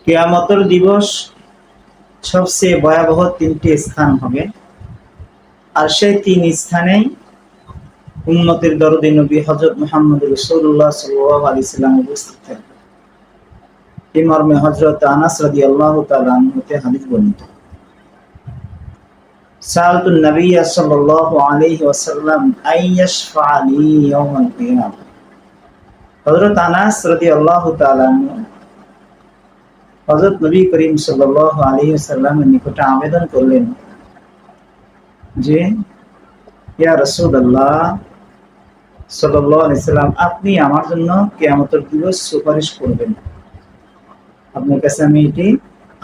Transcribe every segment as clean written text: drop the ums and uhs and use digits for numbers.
কিয়ামতের দিবস সবচেয়ে ভয়াবহ তিনটি স্থান হবে, আর সেই তিন স্থানেই উম্মতের দরদী নবী হযরত মুহাম্মদ রাসূলুল্লাহ সাল্লাল্লাহু আলাইহি ওয়াসাল্লাম উপস্থিত থাকবেন। এই মর্মে হযরত আনাস রাদিয়াল্লাহু তাআলা আনহু হতে হাদিস বর্ণিত। সাআলতুন নবী সাল্লাল্লাহু আলাইহি ওয়াসাল্লাম আইয়াশফা লি ইয়াউমাল কিয়ামাহ। হযরত আনাস রাদিয়াল্লাহু তাআলা আনহু হযরত নবী করিম সাল্লাল্লাহু আলাইহি ওয়াসাল্লামের নিকটে আবেদন করলেন যে, ইয়া রাসূলুল্লাহ সাল্লাল্লাহু আলাইহি ওয়াসাল্লাম, আপনি আমার জন্য কিয়ামতের দিবস সুপারিশ করবেন। আপনার কাছে আমি এটি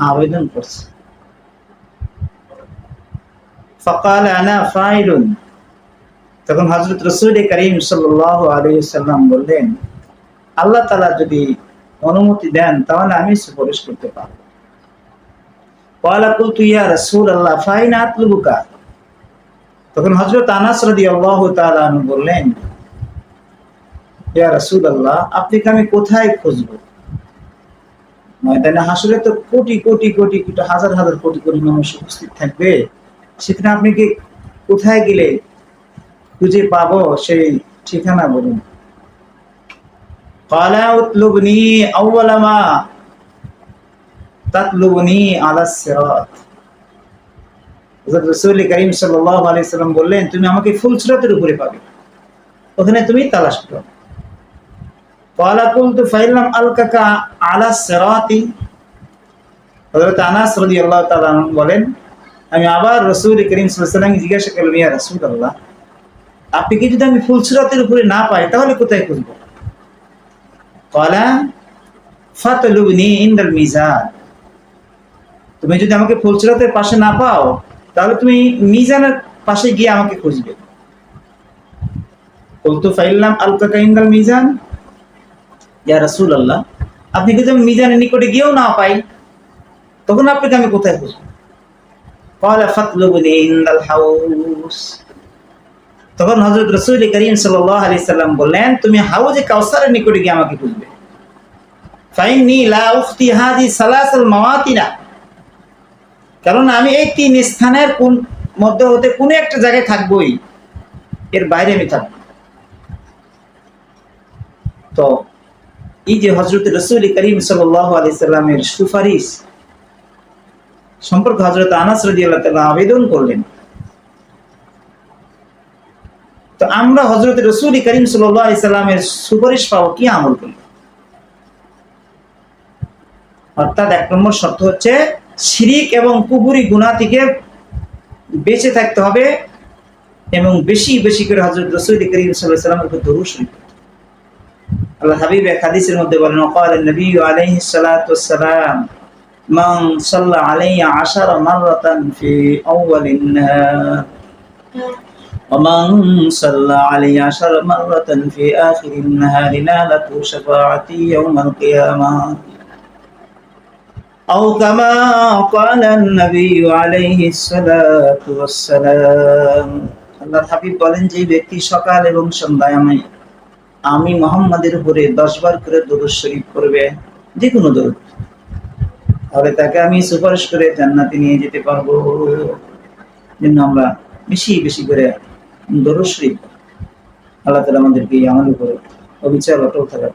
আবেদন করছি। ফাকাল আনা ফাইলুন। তখন হযরত রাসূল করিম সাল্লাল্লাহু আলাইহি ওয়াসাল্লাম বললেন, আল্লাহ তাআলা যদি অনুমতি দেন তাহলে আমি সুপারিশ করতে পারব। ক্বালা কুলতু ইয়া রাসূলুল্লাহ ফাইনা আতলুবুকা। তখন হযরত আনাস রাদিয়াল্লাহু তাআলা আনহু বললেন, ইয়া রাসূলুল্লাহ, আপনাকে আমি কোথায় খুঁজব? ময়দানে হাসরে তো কোটি কোটি কোটি কোটি হাজার হাজার কোটি কোটি মানুষ উপস্থিত থাকবে, সেখানে আপনি কি কোথায় গেলে খুঁজে পাবো সেই ঠিকানা বলুন। ক্বালা উতলুবনি আউওয়ালা মা তাতলুবনি আলাস সিরাত। হযরত রাসূল করিম সাল্লাল্লাহু আলাইহি ওয়াসাল্লাম বললেন, তুমি আমাকে ফুলসিরাতের উপরে পাবে, ওখানে তুমি তালাশ করো। ক্বালা কুলতু ফাইলাম আলকাকা আলাস সিরাতি। হযরত আনাস রাদিয়াল্লাহু তাআলা আনহু বলেন, আমি আবার রাসূল করিম সাল্লাল্লাহু আলাইহি ওয়াসাল্লাম জিজ্ঞাসা করলাম, ইয়া রাসূলুল্লাহ, আপনি কি যদি আমি ফুলসিরাতের উপরে না পাই তাহলে কোথায় খুঁজব? ক্বালা ফাতলুবনি ইনদাল মিজান। তুমি যদি আমাকে ফুলসিরাতের পাশে না পাও তাহলে তুমি মিজানের পাশে গিয়ে আমাকে খুঁজবে। কুলতু ফাইলাম আলকাকা ইনদাল মিজান। ইয়া রাসূলুল্লাহ, আপনি যদি আমি মিজানের নিকটে গিয়েও না পাই তখন আপনাকে আমি কোথায় খুঁজব? ক্বালা ফাতলুবনি ইনদাল হাউস। তখন হযরত রাসূল করিম সাল্লাল্লাহু আলাইহি ওয়াসাল্লাম বললেন, তুমি হাউজে কাউসারের নিকটে গিয়ে আমাকে খুঁজবে। ফাইন্নী লা উখতি হাযি সালাসাল মাওয়াতিনা। কারণ আমি এই তিন স্থানের কোন মধ্যে হতে কোন একটা জায়গায় থাকবই, এর বাইরে আমি থাকব। তো এই যে হযরত রাসূল করিম সাল্লাল্লাহু আলাইহি ওয়াসাল্লামের সুপারিশ সম্পর্কে হযরত আনাস রাদিয়াল্লাহু তাআলা আবেদন করলেন। তো আমরা হযরত রাসূল করিম সাল্লাল্লাহু আলাইহি ওয়াসাল্লামের সুপারিশ পাবো কি আমল করলে? অর্থাৎ এক নম্বর শর্ত হচ্ছে শিরিক এবং কুফরি গুনাহ থেকে বেঁচে থাকতে হবে এবং বেশি বেশি করে হযরত রাসূল করিম সাল্লাল্লাহু আলাইহি ওয়াসাল্লামের উপর দরুদ শরীফ। আল্লাহ হাবিব এক হাদিসের মধ্যে বলেন, ওয়াকালা নবী আলাইহিস সালাতু ওয়াসসালাম মান সাল্লা আলাইয়া 10 মাররাতান ফি আউওয়ালিন নাহার ওয়া মান সাল্লা আলাইয়া 10 মাররাতান ফি আখিরিন নাহার নালাতু শাফাআতি ইয়াউমাল কিয়ামাহ আও কামা ক্বালান নবী আলাইহিস সালাতু ওয়াসসালাম। আল্লাহর হাবিব বলেন, যে ব্যক্তি সকাল এবং সন্ধ্যায় আমি মুহাম্মাদের উপরে 10 বার করে দরুদ শরীফ পড়বে, যে কোনো দরুদ, তাহলে তাকে আমি সুপারিশ করে জান্নাতে নিয়ে যেতে পারবো। জন্য আমরা বেশি বেশি করে দরুদ শরীফ, আল্লাহ তাআলা আমাদেরকে এই আমলের উপরে অবিচল অটল থাকার